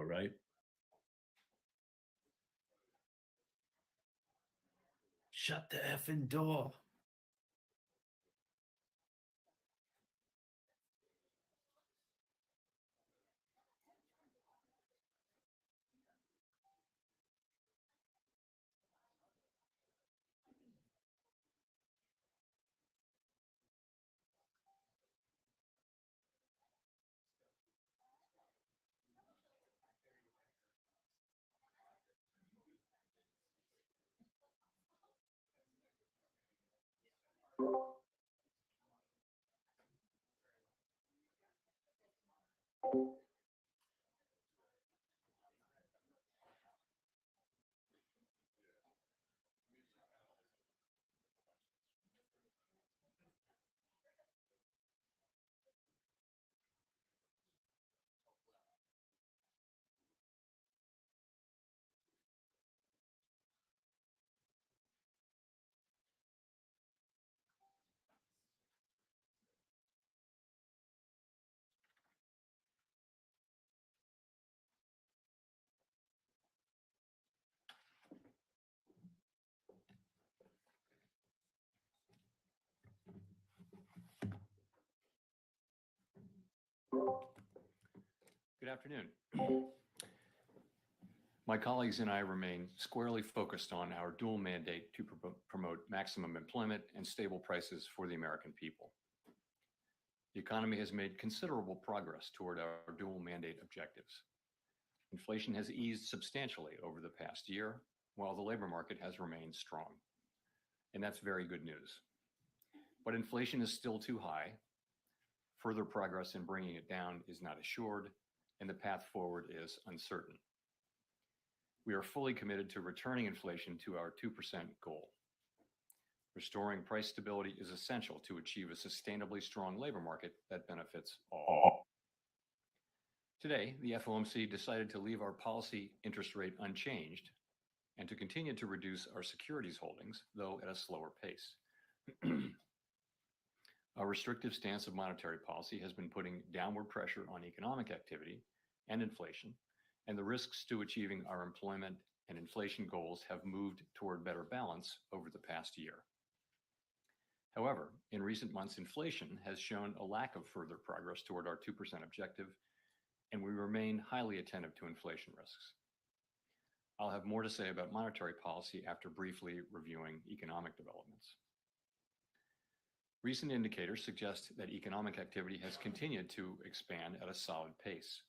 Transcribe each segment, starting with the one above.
door, right? Shut the effing door. Good afternoon. My colleagues and I remain squarely focused on our dual mandate to promote maximum employment and stable prices for the American people. The economy has made considerable progress toward our dual mandate objectives. Inflation has eased substantially over the past year, while the labor market has remained strong. And that's very good news. But inflation is still too high. Further progress in bringing it down is not assured, and the path forward is uncertain. We are fully committed to returning inflation to our 2% goal. Restoring price stability is essential to achieve a sustainably strong labor market that benefits all. Today, the FOMC decided to leave our policy interest rate unchanged and to continue to reduce our securities holdings, though at a slower pace. Our restrictive stance of monetary policy has been putting downward pressure on economic activity and inflation, and the risks to achieving our employment and inflation goals have moved toward better balance over the past year. However, in recent months, inflation has shown a lack of further progress toward our 2% objective, and we remain highly attentive to inflation risks. I'll have more to say about monetary policy after briefly reviewing economic developments. Recent indicators suggest that economic activity has continued to expand at a solid pace.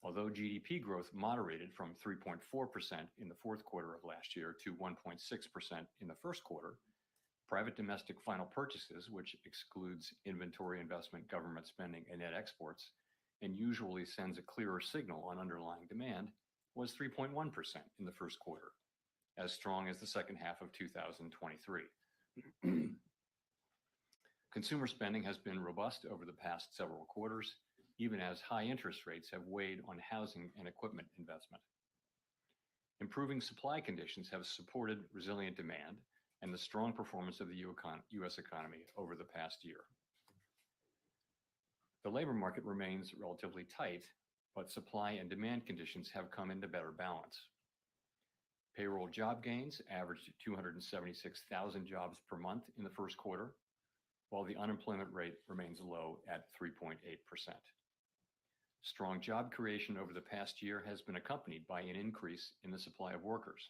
Although GDP growth moderated from 3.4% in the fourth quarter of last year to 1.6% in the first quarter, private domestic final purchases, which excludes inventory investment, government spending, and net exports, and usually sends a clearer signal on underlying demand, was 3.1% in the first quarter, as strong as the second half of 2023. Consumer spending has been robust over the past several quarters, even as high interest rates have weighed on housing and equipment investment. Improving supply conditions have supported resilient demand and the strong performance of the U.S. economy over the past year. The labor market remains relatively tight, but supply and demand conditions have come into better balance. Payroll job gains averaged 276,000 jobs per month in the first quarter, while the unemployment rate remains low at 3.8%. Strong job creation over the past year has been accompanied by an increase in the supply of workers,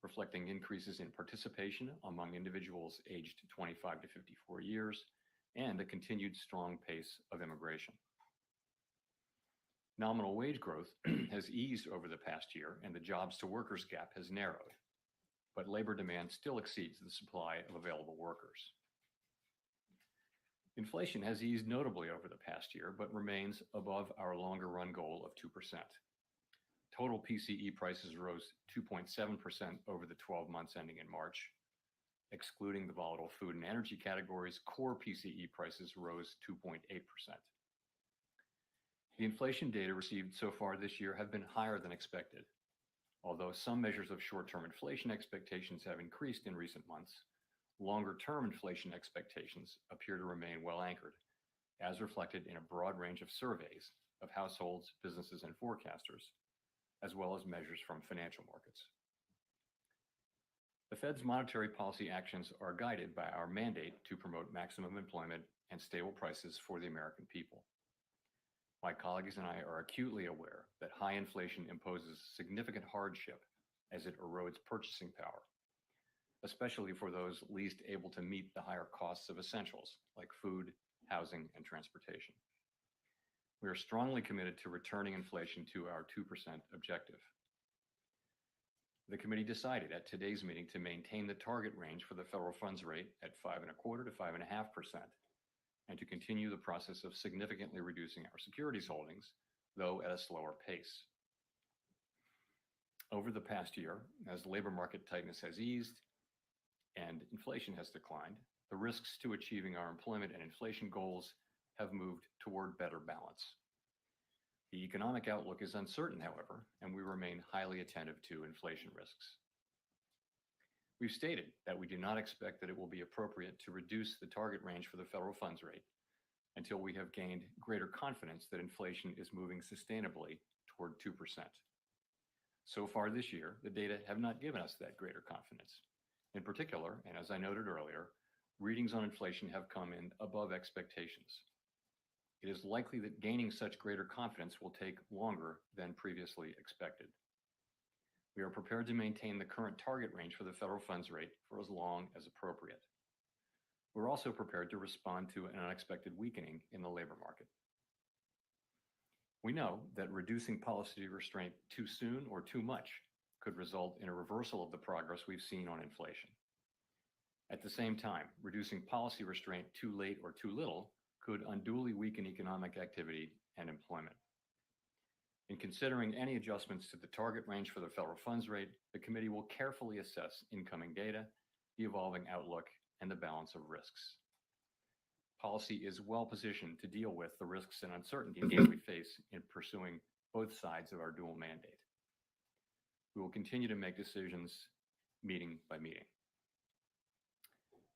reflecting increases in participation among individuals aged 25 to 54 years and a continued strong pace of immigration. Nominal wage growth has eased over the past year and the jobs to workers gap has narrowed, but labor demand still exceeds the supply of available workers. Inflation has eased notably over the past year, but remains above our longer run goal of 2%. Total PCE prices rose 2.7% over the 12 months ending in March. Excluding the volatile food and energy categories, core PCE prices rose 2.8%. The inflation data received so far this year have been higher than expected. Although some measures of short-term inflation expectations have increased in recent months, longer-term inflation expectations appear to remain well anchored, as reflected in a broad range of surveys of households, businesses, and forecasters as well as measures from financial markets. The Fed's monetary policy actions are guided by our mandate to promote maximum employment and stable prices for the American people. My colleagues and I are acutely aware that high inflation imposes significant hardship as it erodes purchasing power, especially for those least able to meet the higher costs of essentials like food, housing, and transportation. We are strongly committed to returning inflation to our 2% objective. The committee decided at today's meeting to maintain the target range for the federal funds rate at 5.25% to 5.5%, and to continue the process of significantly reducing our securities holdings, though at a slower pace. Over the past year, as labor market tightness has eased and inflation has declined, the risks to achieving our employment and inflation goals have moved toward better balance. The economic outlook is uncertain, however, and we remain highly attentive to inflation risks. We've stated that we do not expect that it will be appropriate to reduce the target range for the federal funds rate until we have gained greater confidence that inflation is moving sustainably toward 2%. So far this year, the data have not given us that greater confidence. In particular, and as I noted earlier, readings on inflation have come in above expectations. It is likely that gaining such greater confidence will take longer than previously expected. We are prepared to maintain the current target range for the federal funds rate for as long as appropriate. We're also prepared to respond to an unexpected weakening in the labor market. We know that reducing policy restraint too soon or too much could result in a reversal of the progress we've seen on inflation. At the same time, reducing policy restraint too late or too little could unduly weaken economic activity and employment. In considering any adjustments to the target range for the federal funds rate, the committee will carefully assess incoming data, the evolving outlook, and the balance of risks. Policy is well positioned to deal with the risks and uncertainties that we face in pursuing both sides of our dual mandate. We will continue to make decisions meeting by meeting.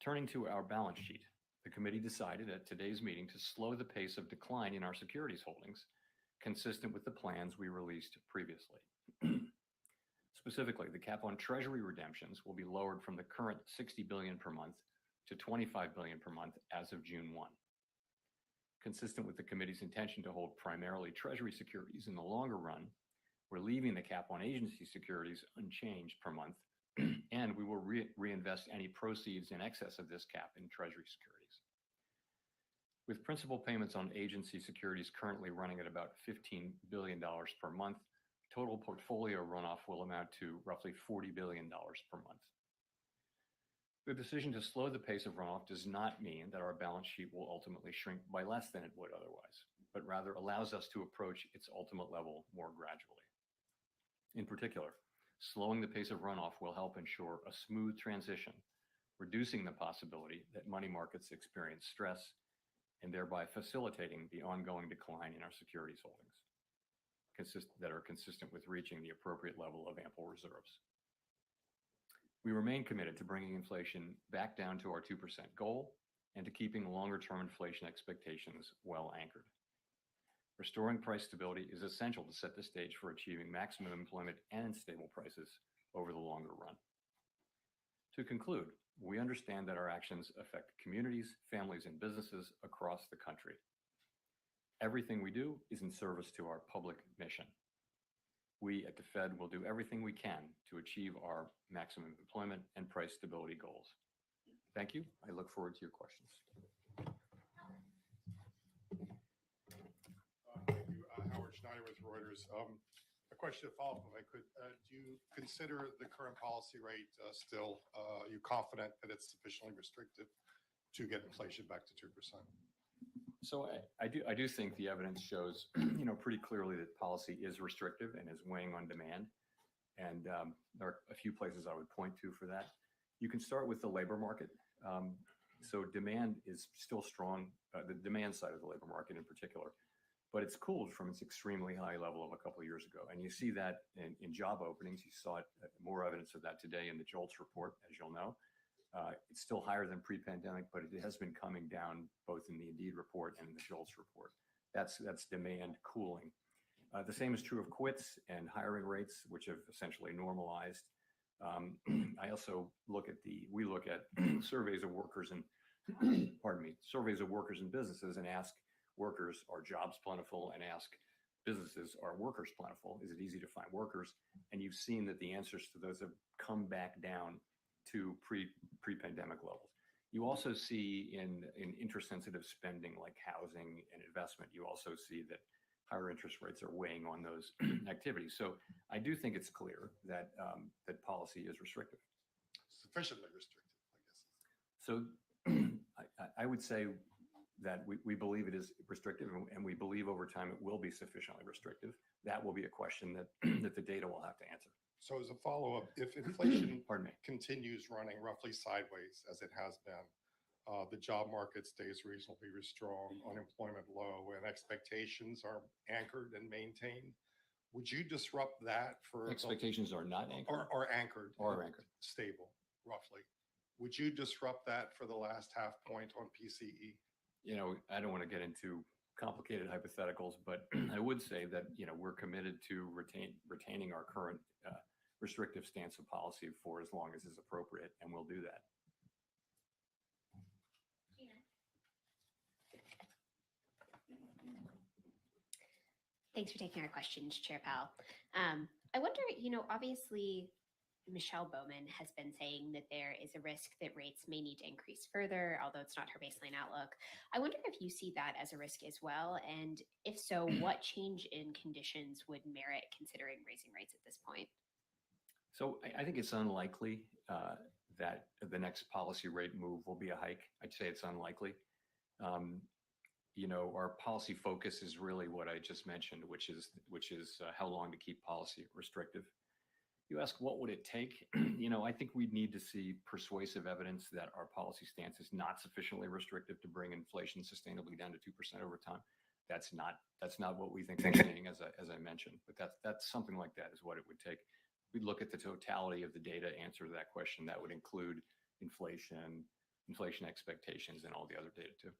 Turning to our balance sheet, the committee decided at today's meeting to slow the pace of decline in our securities holdings, consistent with the plans we released previously. Specifically, the cap on Treasury redemptions will be lowered from the current $60 billion per month to $25 billion per month as of June 1. Consistent with the committee's intention to hold primarily Treasury securities in the longer run, we're leaving the cap on agency securities unchanged per month, and we will reinvest any proceeds in excess of this cap in Treasury securities. With principal payments on agency securities currently running at about $15 billion per month, total portfolio runoff will amount to roughly $40 billion per month. The decision to slow the pace of runoff does not mean that our balance sheet will ultimately shrink by less than it would otherwise, but rather allows us to approach its ultimate level more gradually. In particular, slowing the pace of runoff will help ensure a smooth transition, reducing the possibility that money markets experience stress and thereby facilitating the ongoing decline in our securities holdings that are consistent with reaching the appropriate level of ample reserves. We remain committed to bringing inflation back down to our 2% goal and to keeping longer-term inflation expectations well anchored. Restoring price stability is essential to set the stage for achieving maximum employment and stable prices over the longer run. To conclude, we understand that our actions affect communities, families, and businesses across the country. Everything we do is in service to our public mission. We at the Fed will do everything we can to achieve our maximum employment and price stability goals. Thank you. I look forward to your questions. Thank you. Howard Schneider with Reuters. A question to follow up, if I could. Do you consider the current policy rate still, are you confident that it's sufficiently restrictive to get inflation back to 2%? So I do think the evidence shows, pretty clearly that policy is restrictive and is weighing on demand. And there are a few places I would point to for that. You can start with the labor market. So demand is still strong, the demand side of the labor market in particular, but it's cooled from its extremely high level of a couple of years ago. And you see that in job openings. You saw more evidence of that today in the JOLTS report, as you'll know. It's still higher than pre-pandemic, but it has been coming down both in the Indeed report and in the JOLTS report. That's demand cooling. The same is true of quits and hiring rates, which have essentially normalized. I also we look at surveys of workers and, pardon me, surveys of workers and businesses and ask workers, are jobs plentiful? And ask businesses, are workers plentiful? Is it easy to find workers? And you've seen that the answers to those have come back down to pre-pandemic levels. You also see in interest-sensitive spending like housing and investment, you also see that higher interest rates are weighing on those activities. So I do think it's clear that that policy is restrictive. Sufficiently restrictive, I guess. So I would say that we believe it is restrictive, and we believe over time it will be sufficiently restrictive. That will be a question that that the data will have to answer. So as a follow-up, if inflation Pardon me. continues running roughly sideways as it has been, the job market stays reasonably strong, unemployment low, and expectations are anchored and maintained, would you disrupt that for Expectations are not anchored. or anchored Or anchored. stable, roughly? Would you disrupt that for the last half point on PCE? You know, I don't want to get into complicated hypotheticals, but I would say that, you know, we're committed to retaining our current restrictive stance of policy for as long as is appropriate, and we'll do that. Thanks for taking our questions, Chair Powell. I wonder, obviously, Michelle Bowman has been saying that there is a risk that rates may need to increase further, although it's not her baseline outlook. I wonder if you see that as a risk as well, and if so, what change in conditions would merit considering raising rates at this point? So I think it's unlikely that the next policy rate move will be a hike. I'd say it's unlikely. Our policy focus is really what I just mentioned, which is how long to keep policy restrictive. You ask, what would it take? I think we'd need to see persuasive evidence that our policy stance is not sufficiently restrictive to bring inflation sustainably down to 2% over time. That's not what we think we're seeing, as I mentioned. But that's something like that is what it would take. We'd look at the totality of the data, answer that question. That would include inflation expectations, and all the other data too.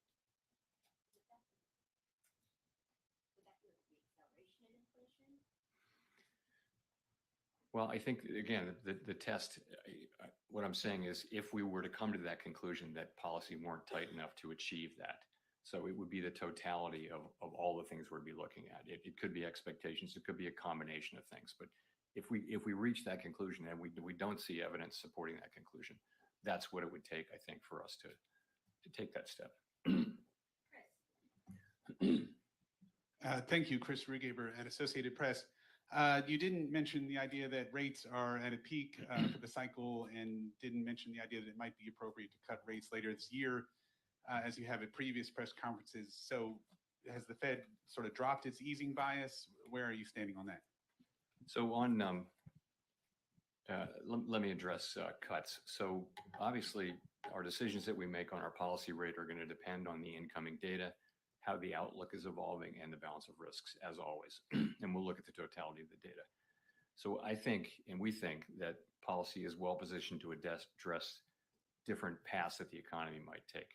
Well, I think, again, the test, what I'm saying is if we were to come to that conclusion that policy weren't tight enough to achieve that, so it would be the totality of all the things we'd be looking at. It could be expectations, it could be a combination of things. But if we reach that conclusion and we don't see evidence supporting that conclusion, that's what it would take, I think, for us to take that step. Thank you, Chris Rugaber at Associated Press. You didn't mention the idea that rates are at a peak for the cycle, and didn't mention the idea that it might be appropriate to cut rates later this year, as you have at previous press conferences. So has the Fed sort of dropped its easing bias? Where are you standing on that? So let me address cuts. So obviously, our decisions that we make on our policy rate are going to depend on the incoming data, how the outlook is evolving, and the balance of risks, as always. And we'll look at the totality of the data. So I think, and we think, that policy is well positioned to address different paths that the economy might take.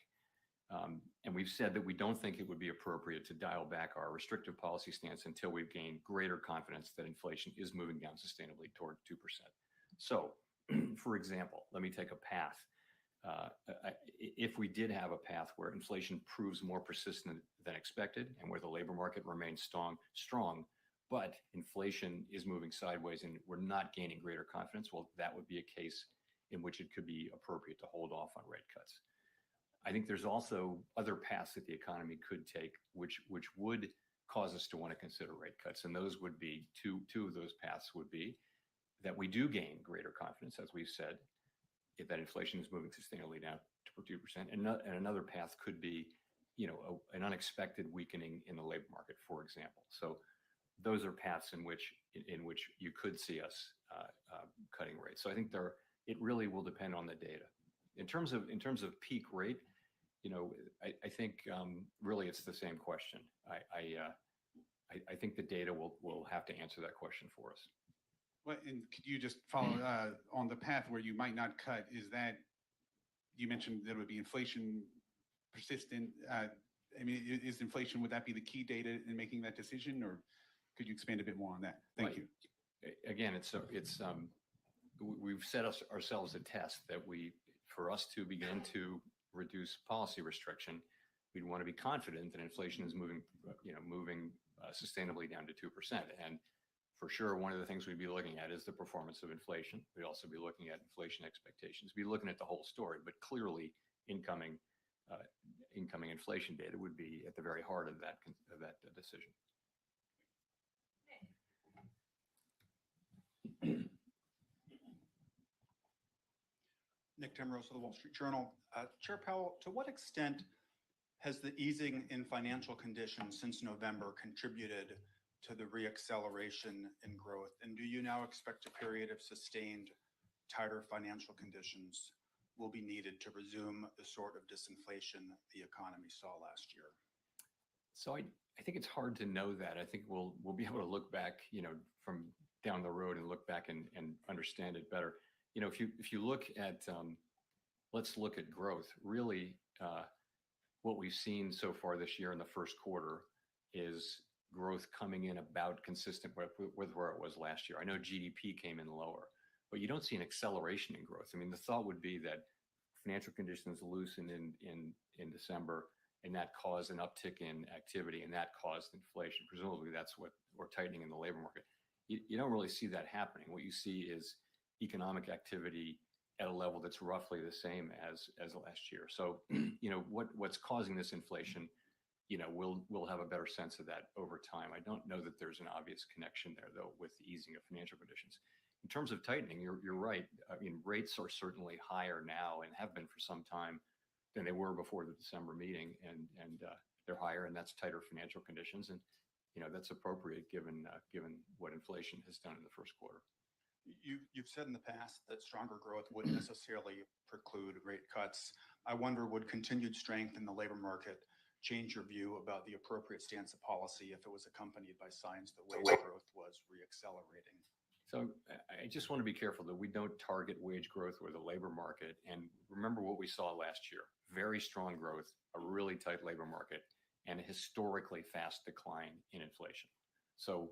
And we've said that we don't think it would be appropriate to dial back our restrictive policy stance until we've gained greater confidence that inflation is moving down sustainably toward 2%. So, for example, let me take a path. If we did have a path where inflation proves more persistent than expected and where the labor market remains strong, but inflation is moving sideways and we're not gaining greater confidence, well, that would be a case in which it could be appropriate to hold off on rate cuts. I think there's also other paths that the economy could take, which would cause us to want to consider rate cuts. And those would be, two of those paths would be that we do gain greater confidence, as we've said, if that inflation is moving sustainably down to 2%. And another path could be, an unexpected weakening in the labor market, for example. So those are paths in which you could see us cutting rates. So I think it really will depend on the data. In terms of peak rate, I think really it's the same question. I think the data will have to answer that question for us. Well, and could you just follow on the path where you might not cut? Is that, you mentioned that it would be inflation persistent. Is inflation, would that be the key data in making that decision? Or Could you expand a bit more on that? Thank Right. you. Again, we've set ourselves a test that for us to begin to reduce policy restriction, we'd want to be confident that inflation is moving sustainably down to 2%. And for sure, one of the things we'd be looking at is the performance of inflation. We'd also be looking at inflation expectations. We'd be looking at the whole story, but clearly incoming inflation data would be at the very heart of that decision. Nick Timrose of the Wall Street Journal. Chair Powell, to what extent has the easing in financial conditions since November contributed to the reacceleration in growth? And do you now expect a period of sustained tighter financial conditions will be needed to resume the sort of disinflation the economy saw last year? So I think it's hard to know that. I think we'll be able to look back, from down the road and look back and understand it better. If you look at, let's look at growth. Really, what we've seen so far this year in the first quarter is growth coming in about consistent with where it was last year. I know GDP came in lower, but you don't see an acceleration in growth. I mean, the thought would be that financial conditions loosened in December, and that caused an uptick in activity, and that caused inflation. Presumably, that's what we're tightening in the labor market. You don't really see that happening. What you see is economic activity at a level that's roughly the same as last year. So, what's causing this inflation, we'll have a better sense of that over time. I don't know that there's an obvious connection there, though, with the easing of financial conditions. In terms of tightening, you're right. I mean, rates are certainly higher now and have been for some time than they were before the December meeting, and they're higher, and that's tighter financial conditions, and that's appropriate given what inflation has done in the first quarter. You've said in the past that stronger growth wouldn't necessarily preclude rate cuts. I wonder, would continued strength in the labor market change your view about the appropriate stance of policy if it was accompanied by signs that wage growth was reaccelerating? So I just want to be careful that we don't target wage growth or the labor market. And remember what we saw last year: very strong growth, a really tight labor market, and a historically fast decline in inflation. So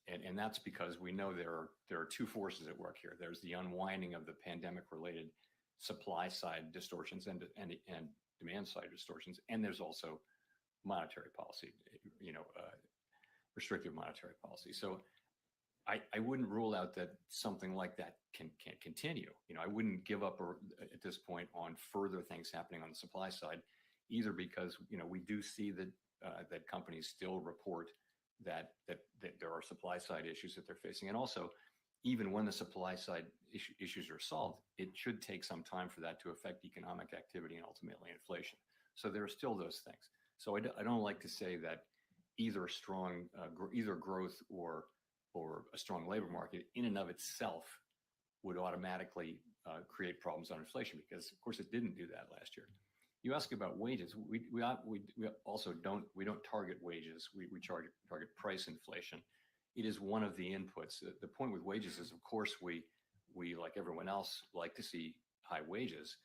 and that's because we know there are two forces at work here. There's the unwinding of the pandemic-related supply side distortions and demand side distortions, and there's also monetary policy, restrictive monetary policy. So I wouldn't rule out that something like that can continue. I wouldn't give up at this point on further things happening on the supply side, either because we do see that companies still report that there are supply side issues that they're facing, and also even when the supply side issues are solved, it should take some time for that to affect economic activity and ultimately inflation. So there are still those things. So I don't like to say that either growth or a strong labor market in and of itself would automatically create problems on inflation, because of course it didn't do that last year. You ask about wages. We also don't target wages. We target price inflation. It is one of the inputs. The point with wages is, of course, we like everyone else like to see high wages,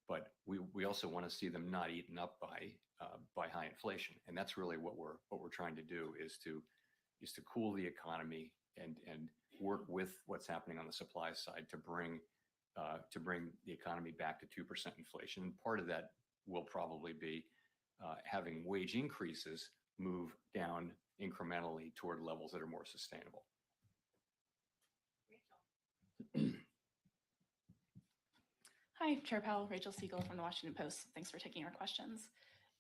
but we also want to see them not eaten up by high inflation. And that's really what we're trying to do, is to cool the economy and work with what's happening on the supply side to bring the economy back to 2% inflation. And part of that will probably be having wage increases move down incrementally toward levels that are more sustainable. Hi, Chair Powell, Rachel Siegel from the Washington Post. Thanks for taking our questions.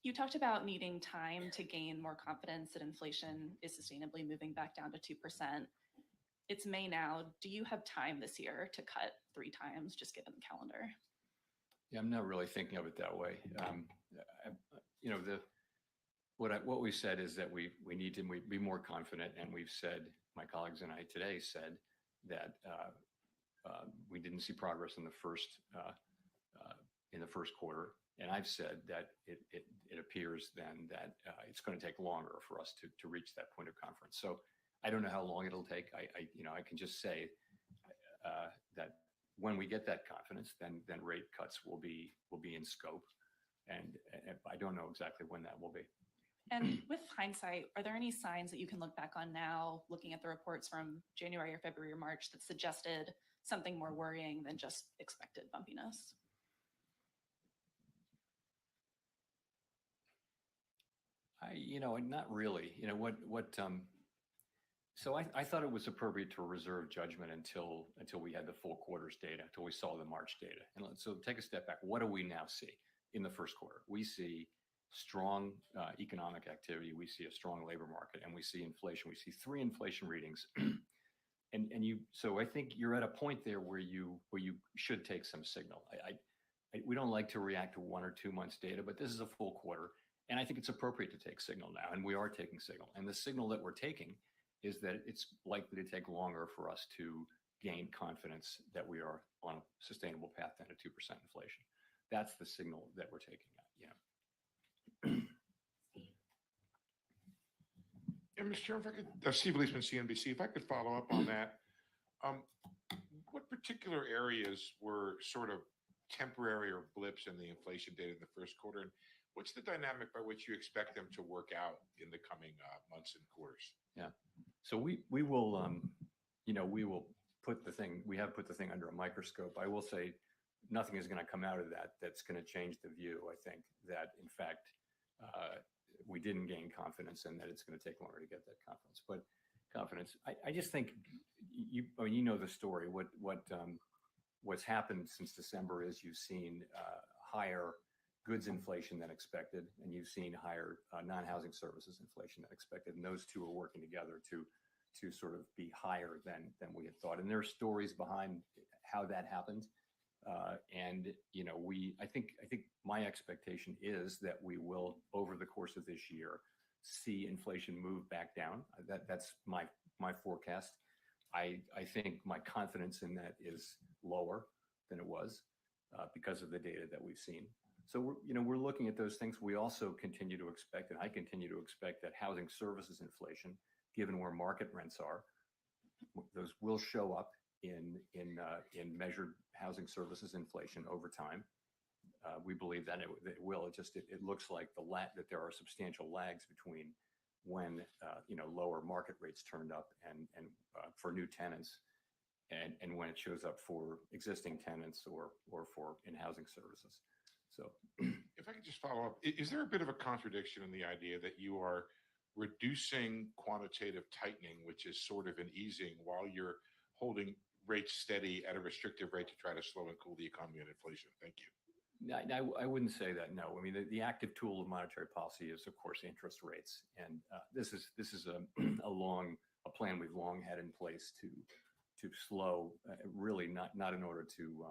You talked about needing time to gain more confidence that inflation is sustainably moving back down to 2%. It's May now. Do you have time this year to cut 3 times, just given the calendar? Yeah, I'm not really thinking of it that way. What we said is that we need to be more confident, and we've said, my colleagues and I today said that we didn't see progress in the first quarter, and I've said that it appears then that it's going to take longer for us to reach that point of conference. So I don't know how long it'll take. I can just say that when we get that confidence, then rate cuts will be in scope, and I don't know exactly when that will be. And with hindsight, are there any signs that you can look back on now, looking at the reports from January or February or March, that suggested something more worrying than just expected bumpiness? Not really. So I thought it was appropriate to reserve judgment until we had the full quarter's data, until we saw the March data. And so take a step back. What do we now see in the first quarter? We see strong economic activity. We see a strong labor market, and we see inflation. We see 3 inflation readings. So I think you're at a point there where you should take some signal. We don't like to react to 1 or 2 months data, but this is a full quarter. And I think it's appropriate to take signal now, and we are taking signal. And the signal that we're taking is that it's likely to take longer for us to gain confidence that we are on a sustainable path down to 2% inflation. That's the signal that we're taking. Yeah, Mr. Chairman, if I could, Steve Leisman, CNBC, if I could follow up on that. What particular areas were sort of temporary or blips in the inflation data in the first quarter? And what's the dynamic by which you expect them to work out in the coming months and quarters? Yeah. So we will, we will put the thing, we have put the thing under a microscope. I will say nothing is going to come out of that that's going to change the view. I think that, in fact, we didn't gain confidence and that it's going to take longer to get that confidence. But confidence, I just think you know the story. What's happened since December is you've seen higher goods inflation than expected, and you've seen higher non-housing services inflation than expected, and those two are working together to sort of be higher than we had thought. And there are stories behind how that happened. I think my expectation is that we will, over the course of this year, see inflation move back down. That's my forecast. I think my confidence in that is lower than it was because of the data that we've seen. So we're looking at those things. We also continue to expect, and I continue to expect, that housing services inflation, given where market rents are, those will show up in measured housing services inflation over time. We believe that it will. It looks like that there are substantial lags between when lower market rates turned up and for new tenants and when it shows up for existing tenants or for in housing services. So, if I could just follow up, is there a bit of a contradiction in the idea that you are reducing quantitative tightening, which is sort of an easing, while you're holding rates steady at a restrictive rate to try to slow and cool the economy and inflation? Thank you. I wouldn't say that. No, I mean the active tool of monetary policy is, of course, interest rates, and this is a plan we've long had in place to slow, really not in order to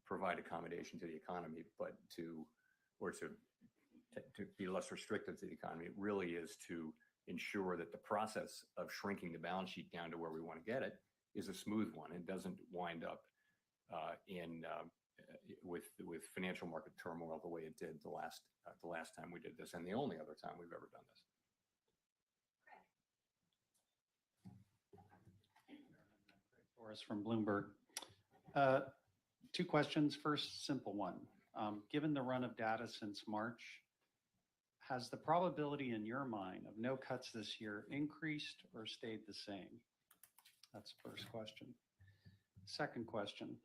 provide accommodation to the economy, but to be less restrictive to the economy. It really is to ensure that the process of shrinking the balance sheet down to where we want to get it is a smooth one and doesn't wind up with financial market turmoil the way it did the last time we did this, and the only other time we've ever done this. Boris from Bloomberg. 2 questions. First, simple one. Given the run of data since March, has the probability in your mind of no cuts this year increased or stayed the same? That's the first question. Second question.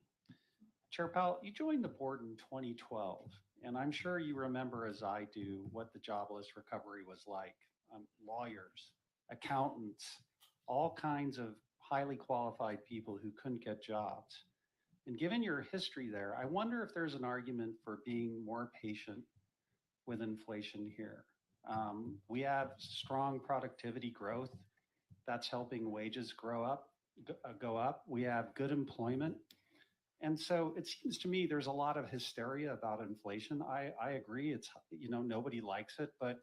Chair Powell, you joined the board in 2012, and I'm sure you remember, as I do, what the jobless recovery was like. Lawyers, accountants, all kinds of highly qualified people who couldn't get jobs. And given your history there, I wonder if there's an argument for being more patient with inflation here. We have strong productivity growth that's helping wages go up. We have good employment. And so it seems to me there's a lot of hysteria about inflation. I agree, it's, nobody likes it, but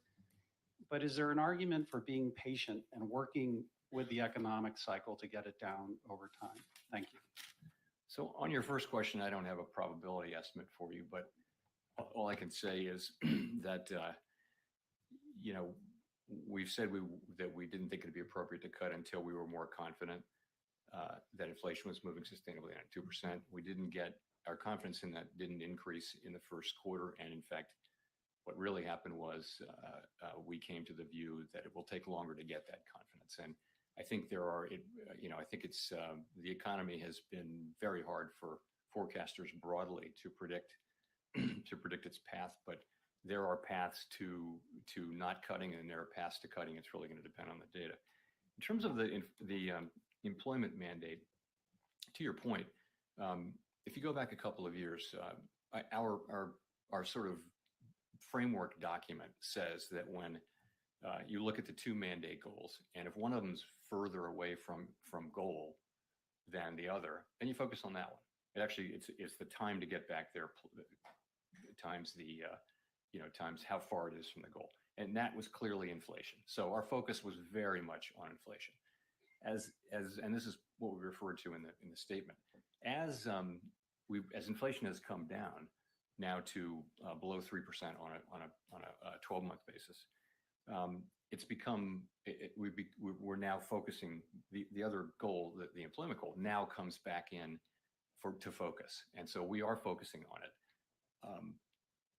is there an argument for being patient and working with the economic cycle to get it down over time? Thank you. So on your first question, I don't have a probability estimate for you, but all I can say is that, we've said that we didn't think it'd be appropriate to cut until we were more confident that inflation was moving sustainably at 2%. Our confidence in that didn't increase in the first quarter. And in fact, What really happened was we came to the view that it will take longer to get that confidence. And I think I think it's the economy has been very hard for forecasters broadly to predict its path, but there are paths to not cutting and there are paths to cutting. It's really going to depend on the data. In terms of the employment mandate, to your point, if you go back a couple of years, our sort of framework document says that when you look at the two mandate goals, and if one of them's further away from goal than the other, then you focus on that one. It actually it's the time to get back there times the times how far it is from the goal, and that was clearly inflation. So our focus was very much on inflation, and this is what we referred to in the statement as inflation has come down now to below 3% on a 12-month basis. It's become we're now focusing the other goal, the employment goal, now comes back in to focus, and so we are focusing on it,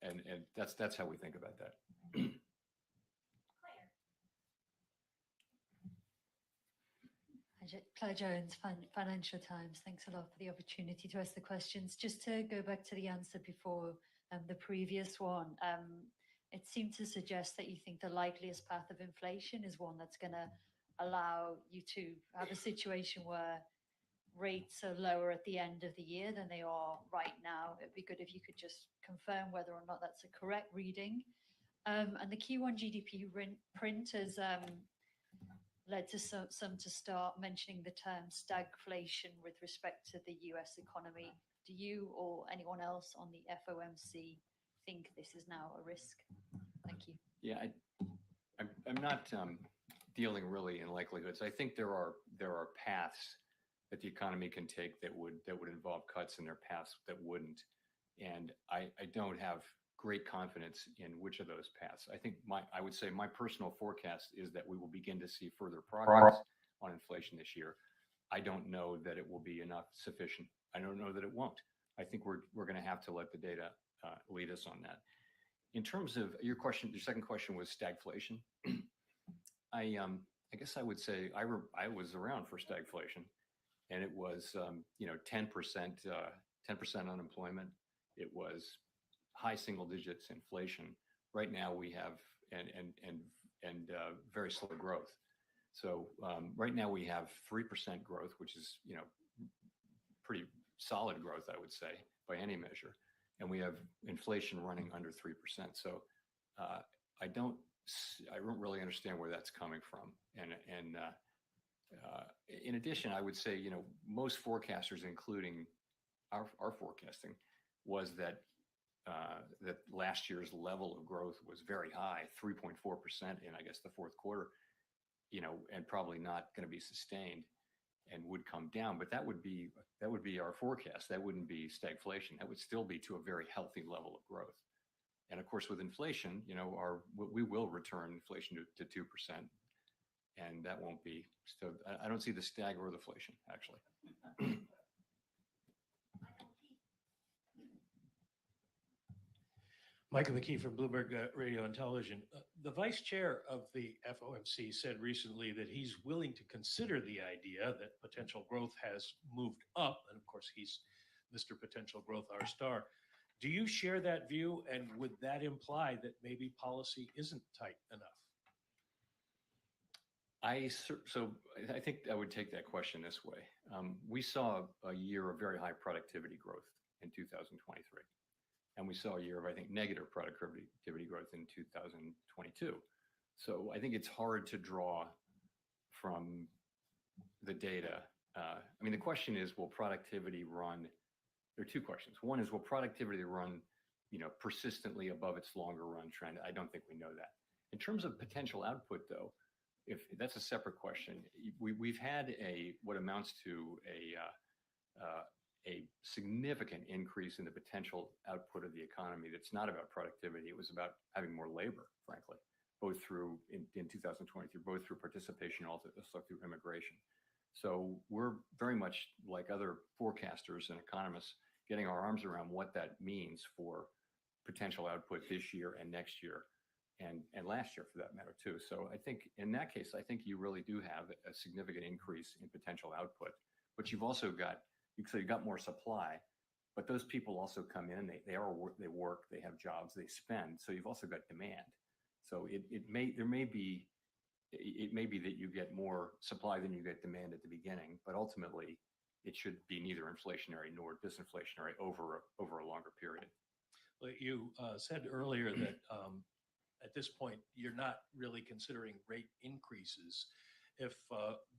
and that's how we think about that. Claire Jones, Financial Times. Thanks a lot for the opportunity to ask the questions. Just to go back to the answer before the previous one, it seemed to suggest that you think the likeliest path of inflation is one that's going to allow you to have a situation where rates are lower at the end of the year than they are right now. It'd be good if you could just confirm whether or not that's a correct reading. And the Q1 GDP print has led to some to start mentioning the term stagflation with respect to the US economy. Do you or anyone else on the FOMC think this is now a risk? Thank you. Yeah, I'm not dealing really in likelihoods. I think there are paths that the economy can take that would involve cuts, and there are paths that wouldn't. And I don't have great confidence in which of those paths. I think I would say my personal forecast is that we will begin to see further progress on inflation this year. I don't know that it will be sufficient. I don't know that it won't. I think we're going to have to let the data lead us on that. In terms of your second question was stagflation. I guess I would say I was around for stagflation, and it was 10% unemployment. It was high single digits inflation. Right now we have and very slow growth. So right now we have 3% growth, which is pretty solid growth, I would say, by any measure, and we have inflation running under 3%. So I don't really understand where that's coming from. And in addition, I would say most forecasters, including our forecasting, was that last year's level of growth was very high, 3.4% in, I guess, the fourth quarter, and probably not going to be sustained and would come down. But that would be our forecast. That wouldn't be stagflation. That would still be to a very healthy level of growth. And of course, with inflation, we will return inflation to 2%, and that won't be. So I don't see the stag or the inflation actually. Michael McKee from Bloomberg Radio and Television. The vice chair of the FOMC said recently that he's willing to consider the idea that potential growth has moved up. And of course, he's Mr. Potential Growth, our star. Do you share that view? And would that imply that maybe policy isn't tight enough? So I think I would take that question this way. We saw a year of very high productivity growth in 2023. And we saw a year of, I think, negative productivity growth in 2022. So I think it's hard to draw from the data. I mean, the question is, will productivity run? There are two questions. One is, will productivity run, persistently above its longer run trend? I don't think we know that. In terms of potential output, though, if that's a separate question, we've had what amounts to a significant increase in the potential output of the economy. That's not about productivity. It was about having more labor, frankly, both through in 2023, both through participation and also through immigration. So we're very much like other forecasters and economists getting our arms around what that means for potential output this year and next year and last year for that matter too. So I think in that case, I think you really do have a significant increase in potential output, but you've also got, so you've got more supply, but those people also come in, they work, they have jobs, they spend. So you've also got demand. So it may be that you get more supply than you get demand at the beginning, but ultimately it should be neither inflationary nor disinflationary over a longer period. Well, you said earlier that at this point, you're not really considering rate increases. If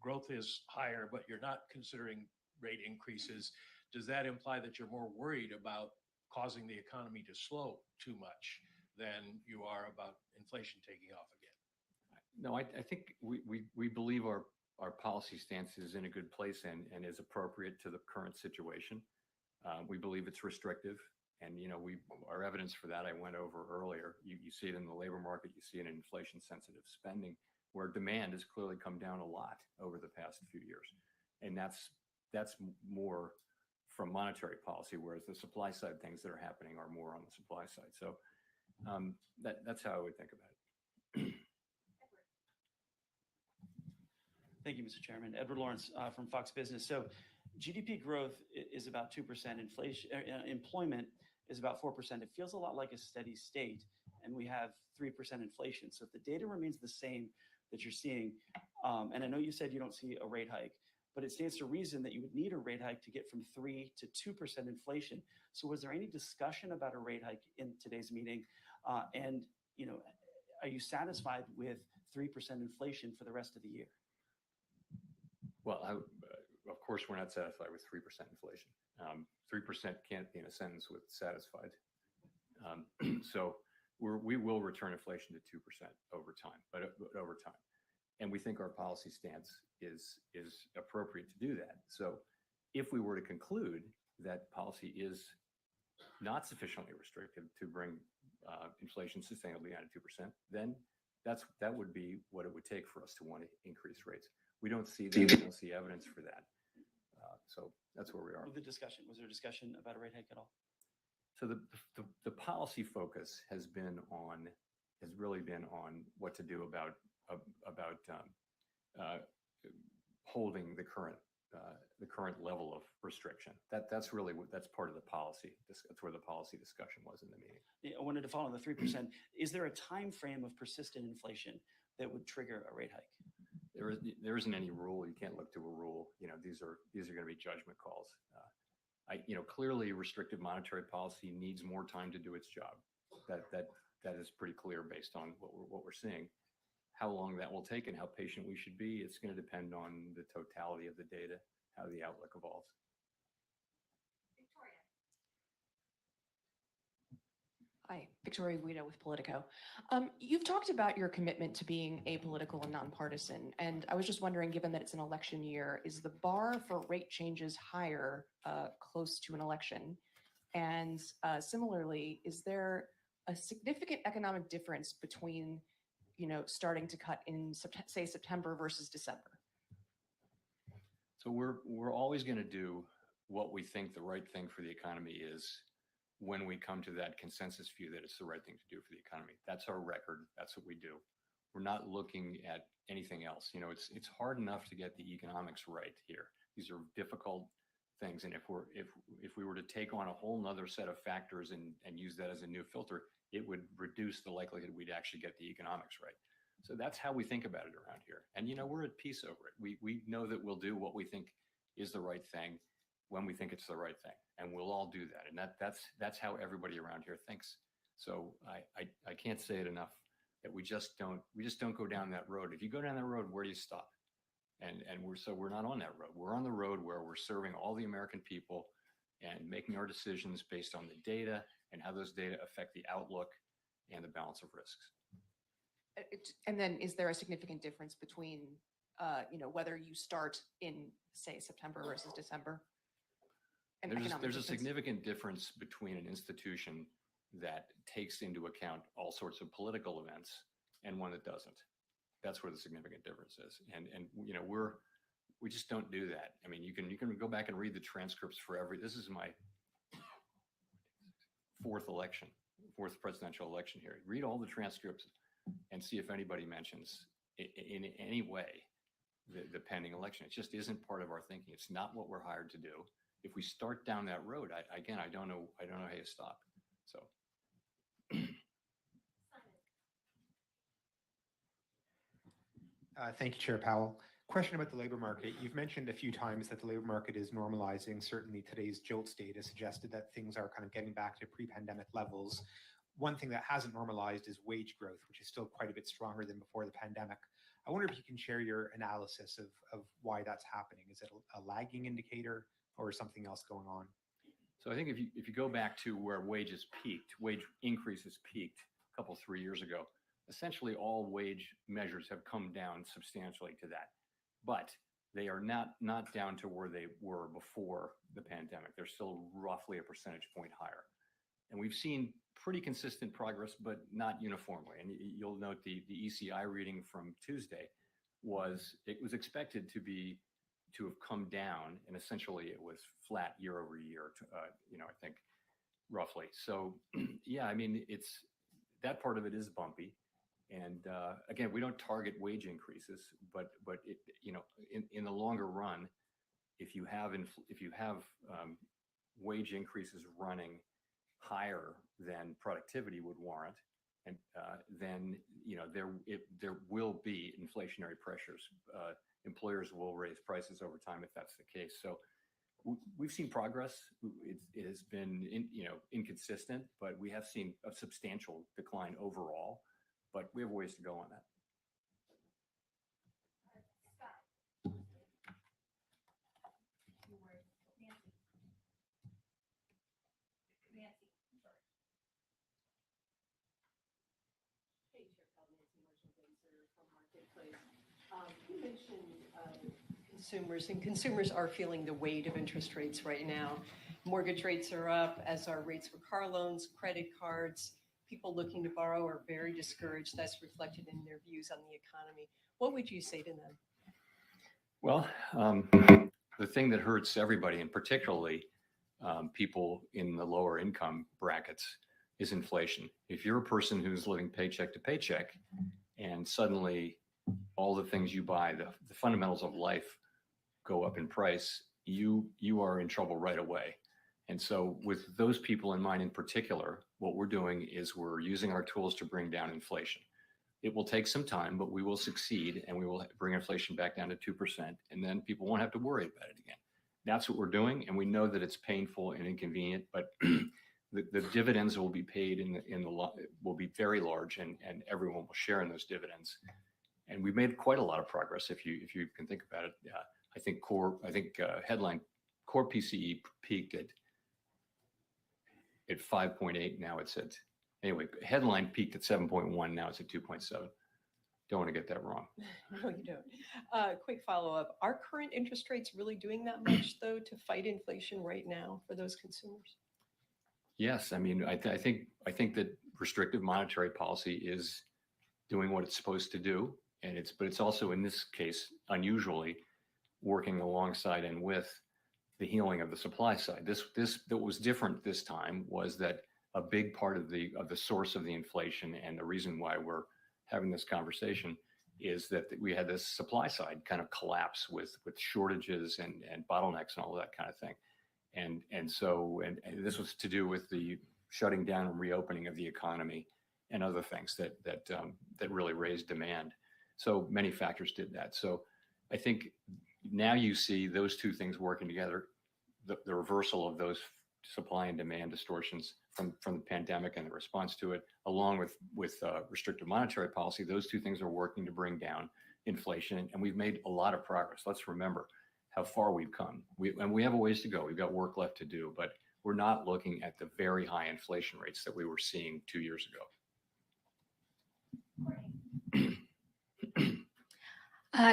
growth is higher, but you're not considering rate increases, does that imply that you're more worried about causing the economy to slow too much than you are about inflation taking off again? No, I think we believe our policy stance is in a good place and is appropriate to the current situation. We believe it's restrictive. And, our evidence for that I went over earlier. You see it in the labor market, you see it in inflation sensitive spending, where demand has clearly come down a lot over the past few years. And that's more from monetary policy, whereas the supply side things that are happening are more on the supply side. So that's how I would think about it. Thank you, Mr. Chairman. Edward Lawrence from Fox Business. So GDP growth is about 2%. Inflation, employment is about 4%. It feels a lot like a steady state, and we have 3% inflation. So if the data remains the same that you're seeing, and I know you said you don't see a rate hike, but it stands to reason that you would need a rate hike to get from 3 to 2% inflation. So was there any discussion about a rate hike in today's meeting? And are you satisfied with 3% inflation for the rest of the year? Well, of course, we're not satisfied with 3% inflation. 3% can't be in a sentence with satisfied. So we will return inflation to 2% over time, but over time. And we think our policy stance is appropriate to do that. So if we were to conclude that policy is not sufficiently restrictive to bring inflation sustainably down to 2%, then that would be what it would take for us to want to increase rates. We don't see that. We don't see evidence for that. So that's where we are. Was there a discussion about a rate hike at all? So the policy focus has really been on what to do about holding the current level of restriction. That's part of the policy. That's where the policy discussion was in the meeting. I wanted to follow on the 3%. Is there a time frame of persistent inflation that would trigger a rate hike? There isn't any rule. You can't look to a rule. These are going to be judgment calls. Clearly restrictive monetary policy needs more time to do its job. That is pretty clear based on what we're seeing. How long that will take and how patient we should be, it's going to depend on the totality of the data, how the outlook evolves. Hi, Victoria Guido with Politico. You've talked about your commitment to being apolitical and nonpartisan, and I was just wondering, given that it's an election year, is the bar for rate changes higher close to an election? And similarly, is there a significant economic difference between, starting to cut in, say, September versus December? So we're always going to do what we think the right thing for the economy is when we come to that consensus view that it's the right thing to do for the economy. That's our record. That's what we do. We're not looking at anything else. It's hard enough to get the economics right here. These are difficult things. And if we were to take on a whole nother set of factors and use that as a new filter, it would reduce the likelihood we'd actually get the economics right. So that's how we think about it around here. And, we're at peace over it. We know that we'll do what we think is the right thing when we think it's the right thing. And we'll all do that. And that's how everybody around here thinks. So I can't say it enough that we just don't go down that road. If you go down that road, where do you stop? And we're not on that road. We're on the road where we're serving all the American people and making our decisions based on the data and how those data affect the outlook and the balance of risks. And then is there a significant difference between, whether you start in, say, September versus December? There's a significant difference between an institution that takes into account all sorts of political events and one that doesn't. That's where the significant difference is. And we just don't do that. I mean, you can go back and read the transcripts for this is my fourth election fourth presidential election here. Read all the transcripts and see if anybody mentions in any way the pending election. It just isn't part of our thinking. It's not what we're hired to do. If we start down that road, I don't know how you stop. So. Thank you, Chair Powell. Question about the labor market. You've mentioned a few times that the labor market is normalizing. Certainly today's JOLTS data suggested that things are kind of getting back to pre-pandemic levels. One thing that hasn't normalized is wage growth, which is still quite a bit stronger than before the pandemic. I wonder if you can share your analysis of why that's happening. Is it a lagging indicator or something else going on? So I think if you go back to where wages peaked, wage increases peaked a couple, 3 years ago, essentially all wage measures have come down substantially to that. But they are not down to where they were before the pandemic. They're still roughly a percentage point higher. And we've seen pretty consistent progress, but not uniformly. And you'll note the ECI reading from Tuesday was expected to have come down, and essentially it was flat year over year, I think roughly. So yeah, I mean, it's that part of it is bumpy. And again, we don't target wage increases, but it, in the longer run, if you have wage increases running higher than productivity would warrant, and then there will be inflationary pressures. Employers will raise prices over time if that's the case. So we've seen progress. It has been inconsistent, but we have seen a substantial decline overall. But we have ways to go on that. You mentioned consumers, and consumers are feeling the weight of interest rates right now. Mortgage rates are up, as are rates for car loans, credit cards. People looking to borrow are very discouraged. That's reflected in their views on the economy. What would you say to them? Well, the thing that hurts everybody, and particularly people in the lower income brackets, is inflation. If you're a person who's living paycheck to paycheck and suddenly all the things you buy, the fundamentals of life go up in price, you are in trouble right away. And so with those people in mind in particular, what we're doing is we're using our tools to bring down inflation. It will take some time, but we will succeed, and we will bring inflation back down to 2%, and then people won't have to worry about it again. That's what we're doing, and we know that it's painful and inconvenient, but the dividends will be paid will be very large, and everyone will share in those dividends. And we've made quite a lot of progress if you can think about it. I think headline core PCE peaked at 5.8. Now it's at, anyway, headline peaked at 7.1. Now it's at 2.7. Don't want to get that wrong. No, you don't. Quick follow-up. Are current interest rates really doing that much, though, to fight inflation right now for those consumers? Yes. I mean, I think that restrictive monetary policy is doing what it's supposed to do. And it's also, in this case, unusually working alongside and with the healing of the supply side. That was different this time was that a big part of the source of the inflation and the reason why we're having this conversation is that we had this supply side kind of collapse with shortages and bottlenecks and all of that kind of thing. And so this was to do with the shutting down and reopening of the economy and other things that really raised demand. So many factors did that. So I think now you see those two things working together, the reversal of those supply and demand distortions from the pandemic and the response to it, along with restrictive monetary policy. Those two things are working to bring down inflation, and we've made a lot of progress. Let's remember how far we've come. We have a ways to go. We've got work left to do, but we're not looking at the very high inflation rates that we were seeing 2 years ago.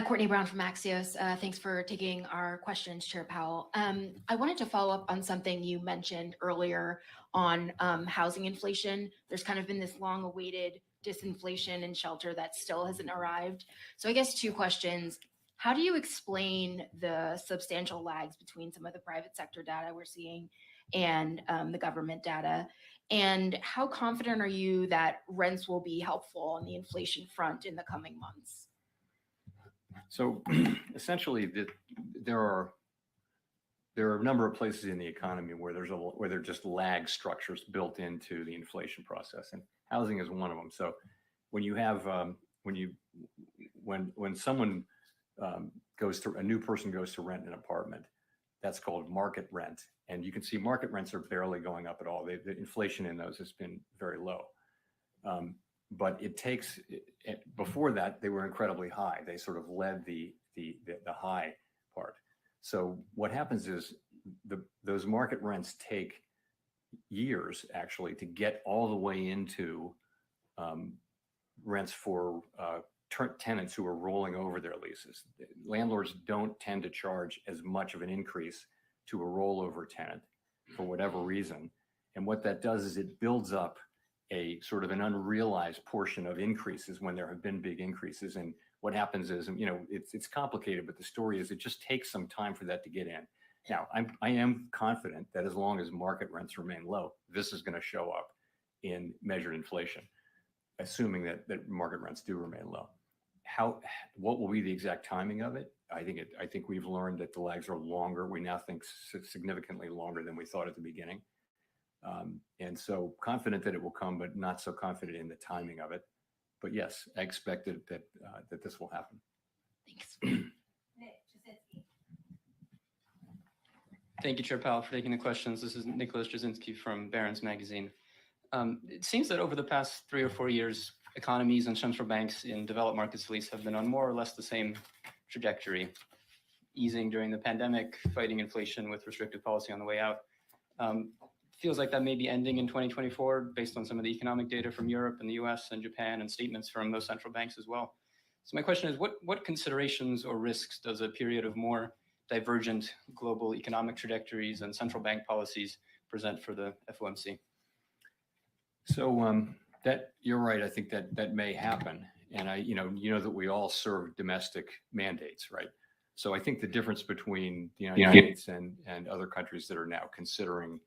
Courtney Brown from Axios. Thanks for taking our questions, Chair Powell. I wanted to follow up on something you mentioned earlier on housing inflation. There's kind of been this long-awaited disinflation in shelter that still hasn't arrived. So I guess two questions. How do you explain the substantial lags between some of the private sector data we're seeing and the government data? And how confident are you that rents will be helpful on the inflation front in the coming months? So essentially, there are a number of places in the economy where where there are just lag structures built into the inflation process, and housing is one of them. So when you have when someone a new person goes to rent an apartment, that's called market rent, and you can see market rents are barely going up at all. The inflation in those has been very low. But it takes, before that, they were incredibly high. They sort of led the high part. So what happens is those market rents take years actually to get all the way into rents for tenants who are rolling over their leases. Landlords don't tend to charge as much of an increase to a rollover tenant for whatever reason. And what that does is it builds up a sort of an unrealized portion of increases when there have been big increases. And what happens is, it's complicated, but the story is it just takes some time for that to get in. Now, I am confident that as long as market rents remain low, this is going to show up in measured inflation, assuming that market rents do remain low. What will be the exact timing of it? I think we've learned that the lags are longer. We now think significantly longer than we thought at the beginning. And so confident that it will come, but not so confident in the timing of it. But yes, I expected that this will happen. Thanks. Thank you, Chair Powell, for taking the questions. This is Nicholas Jasinski from Barron's Magazine. It seems that over the past 3 or 4 years, economies and central banks in developed markets at least have been on more or less the same trajectory, easing during the pandemic, fighting inflation with restrictive policy on the way out. Feels like that may be ending in 2024 based on some of the economic data from Europe and the US and Japan and statements from those central banks as well. So my question is, what considerations or risks does a period of more divergent global economic trajectories and central bank policies present for the FOMC? So that you're right. I think that may happen. And you know that we all serve domestic mandates, right? So I think the difference between the United States and other countries that are now considering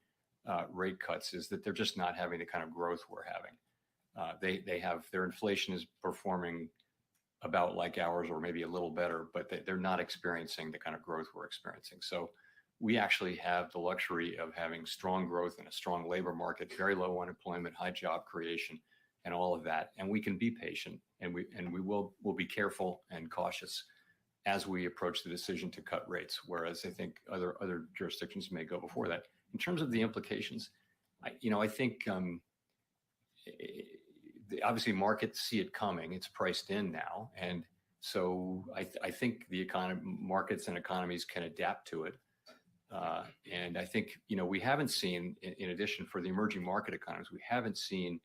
rate cuts is that they're just not having the kind of growth we're having. Their inflation is performing about like ours or maybe a little better, but they're not experiencing the kind of growth we're experiencing. So we actually have the luxury of having strong growth and a strong labor market, very low unemployment, high job creation, and all of that. And we can be patient, and we'll be careful and cautious as we approach the decision to cut rates. Whereas I think other jurisdictions may go before that. In terms of the implications, I think obviously markets see it coming. It's priced in now, and so I think the markets and economies can adapt to it. And I think we haven't seen, in addition for the emerging market economies, we haven't seen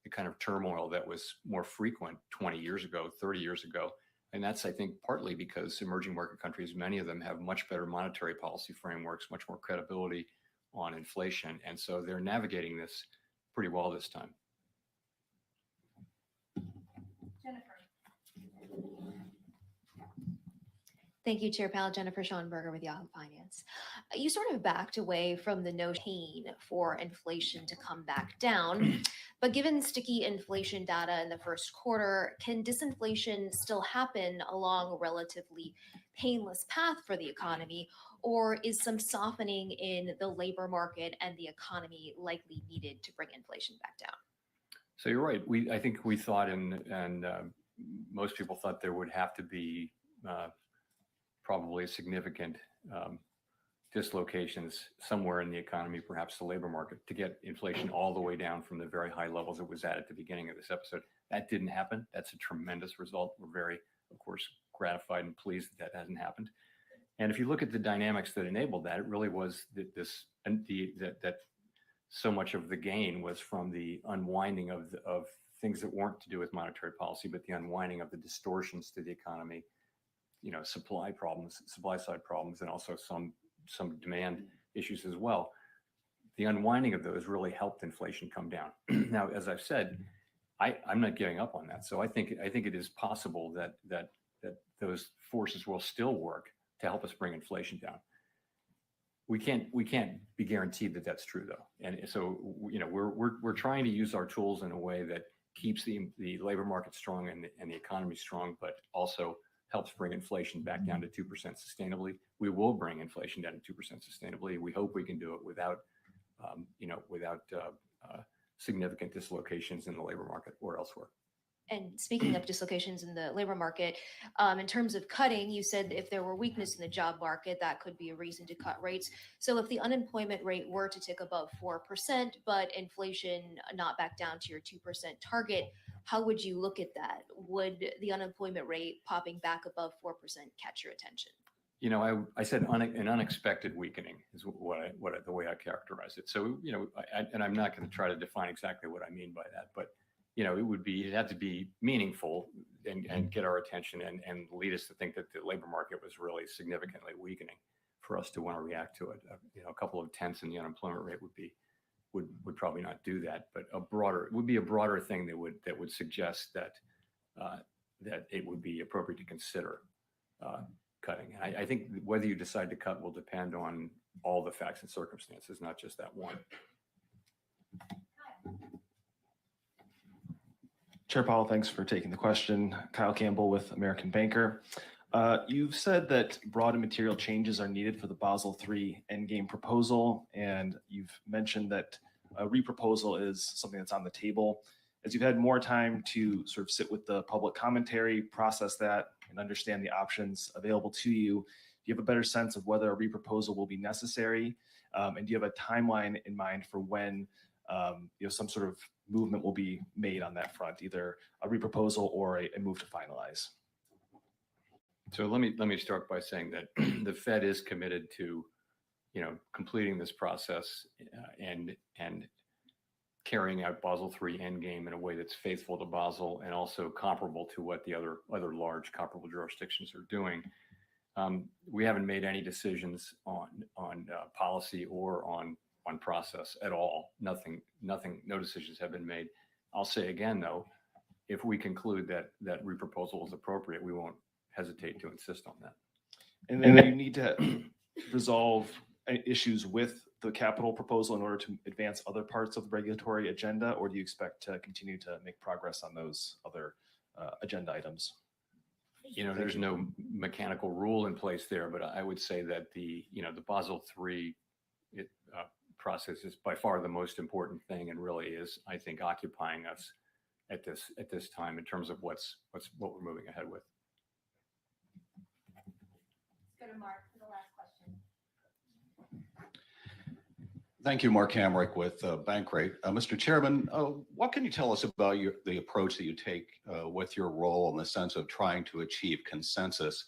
the kind of turmoil that was more frequent 20 years ago, 30 years ago. And that's, I think, partly because emerging market countries, many of them have much better monetary policy frameworks, much more credibility on inflation. And so they're navigating this pretty well this time. Thank you, Chair Powell. Jennifer Schonberger with Yahoo Finance. You sort of backed away from the notion for inflation to come back down, but given sticky inflation data in the first quarter, can disinflation still happen along a relatively painless path for the economy, or is some softening in the labor market and the economy likely needed to bring inflation back down? So you're right. I think we thought, and most people thought there would have to be probably significant dislocations somewhere in the economy, perhaps the labor market, to get inflation all the way down from the very high levels it was at the beginning of this episode. That didn't happen. That's a tremendous result. We're very, of course, gratified and pleased that hasn't happened. And if you look at the dynamics that enabled that, it really was that so much of the gain was from the unwinding of things that weren't to do with monetary policy, but the unwinding of the distortions to the economy, supply side problems, and also some demand issues as well. The unwinding of those really helped inflation come down. Now, as I've said, I'm not giving up on that. So I think it is possible that those forces will still work to help us bring inflation down. we can't be guaranteed that that's true though. And so, we're trying to use our tools in a way that keeps the labor market strong and the economy strong, but also helps bring inflation back down to 2% sustainably. We will bring inflation down to 2% sustainably. We hope we can do it without significant dislocations in the labor market or elsewhere. And speaking of dislocations in the labor market, in terms of cutting, you said if there were weakness in the job market, that could be a reason to cut rates. So if the unemployment rate were to tick above 4%, but inflation not back down to your 2% target, how would you look at that? Would the unemployment rate popping back above 4% catch your attention? I said an unexpected weakening is the way I characterize it. So, and I'm not going to try to define exactly what I mean by that, but it'd have to be meaningful and get our attention and lead us to think that the labor market was really significantly weakening for us to want to react to it. A couple of tenths in the unemployment rate would probably not do that, but it would be a broader thing that would suggest that it would be appropriate to consider cutting. I think whether you decide to cut will depend on all the facts and circumstances, not just that one. Chair Powell, thanks for taking the question. Kyle Campbell with American Banker. You've said that broad and material changes are needed for the Basel III endgame proposal, and you've mentioned that a reproposal is something that's on the table. As you've had more time to sort of sit with the public commentary, process that, and understand the options available to you, do you have a better sense of whether a reproposal will be necessary? And do you have a timeline in mind for when some sort of movement will be made on that front, either a reproposal or a move to finalize? So let me start by saying that the Fed is committed to, completing this process and carrying out Basel III endgame in a way that's faithful to Basel and also comparable to what the other large comparable jurisdictions are doing. We haven't made any decisions on policy or on process at all. Nothing. No decisions have been made. I'll say again, though, if we conclude that reproposal is appropriate, we won't hesitate to insist on that. And then you need to resolve issues with the capital proposal in order to advance other parts of the regulatory agenda, or do you expect to continue to make progress on those other agenda items? There's no mechanical rule in place there, but I would say that the Basel III process is by far the most important thing, and really is, I think, occupying us at this time in terms of what we're moving ahead with. Let's go to Mark for the last question. Thank you, Mark Hamrick with Bankrate. Mr. Chairman, what can you tell us about the approach that you take with your role in the sense of trying to achieve consensus,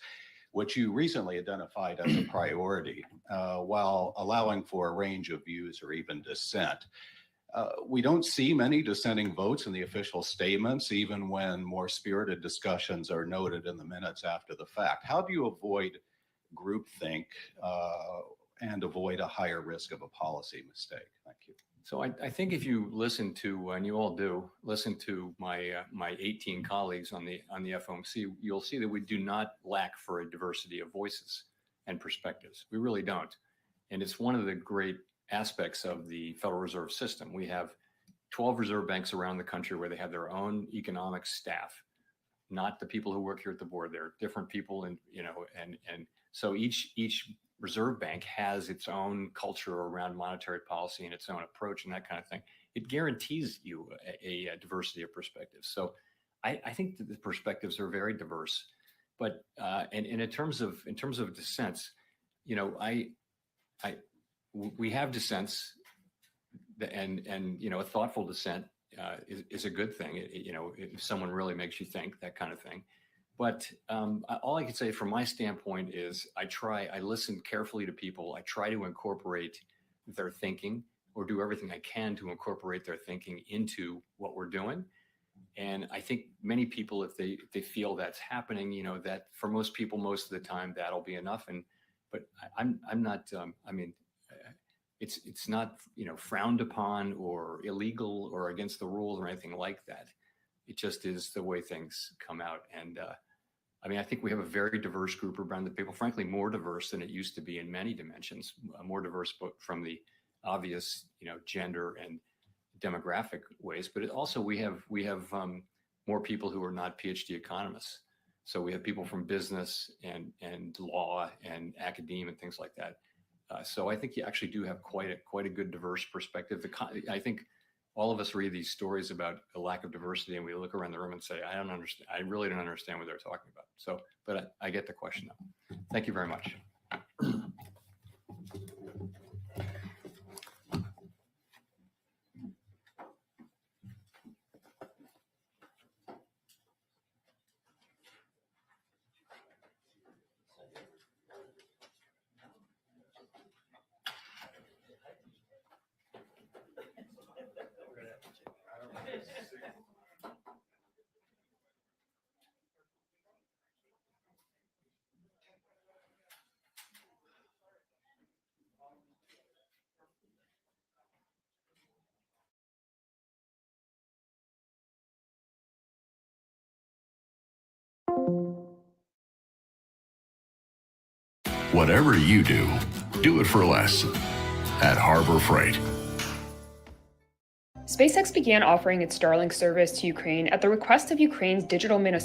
which you recently identified as a priority, while allowing for a range of views or even dissent? We don't see many dissenting votes in the official statements, even when more spirited discussions are noted in the minutes after the fact. How do you avoid groupthink and avoid a higher risk of a policy mistake? Thank you. So I think if you listen to, and you all do, listen to my 18 colleagues on the FOMC, you'll see that we do not lack for a diversity of voices and perspectives. We really don't. And it's one of the great aspects of the Federal Reserve System. We have 12 reserve banks around the country where they have their own economic staff, not the people who work here at the board. They're different people, and so each reserve bank has its own culture around monetary policy and its own approach and that kind of thing. It guarantees you a diversity of perspectives. So I think that the perspectives are very diverse. But and in terms of dissents, we have dissents, and a thoughtful dissent is a good thing. If someone really makes you think, that kind of thing. But all I can say from my standpoint is I listen carefully to people. I try to incorporate their thinking, or do everything I can to incorporate their thinking into what we're doing. And I think many people, if they feel that's happening, that for most people, most of the time, that'll be enough. But I'm not. It's not frowned upon or illegal or against the rules or anything like that. It just is the way things come out. And I mean, I think we have a very diverse group around the table, frankly, more diverse than it used to be in many dimensions, more diverse from the obvious, gender and demographic ways, but also we have more people who are not PhD economists. So we have people from business and law and academia and things like that. So I think you actually do have quite a good diverse perspective. I think all of us read these stories about a lack of diversity, and we look around the room and say, I don't understand. I really don't understand what they're talking about. So, but I get the question now. Thank you very much. Whatever you do it for less at Harbor Freight. SpaceX began offering its Starlink service to Ukraine at the request of Ukraine's digital minister.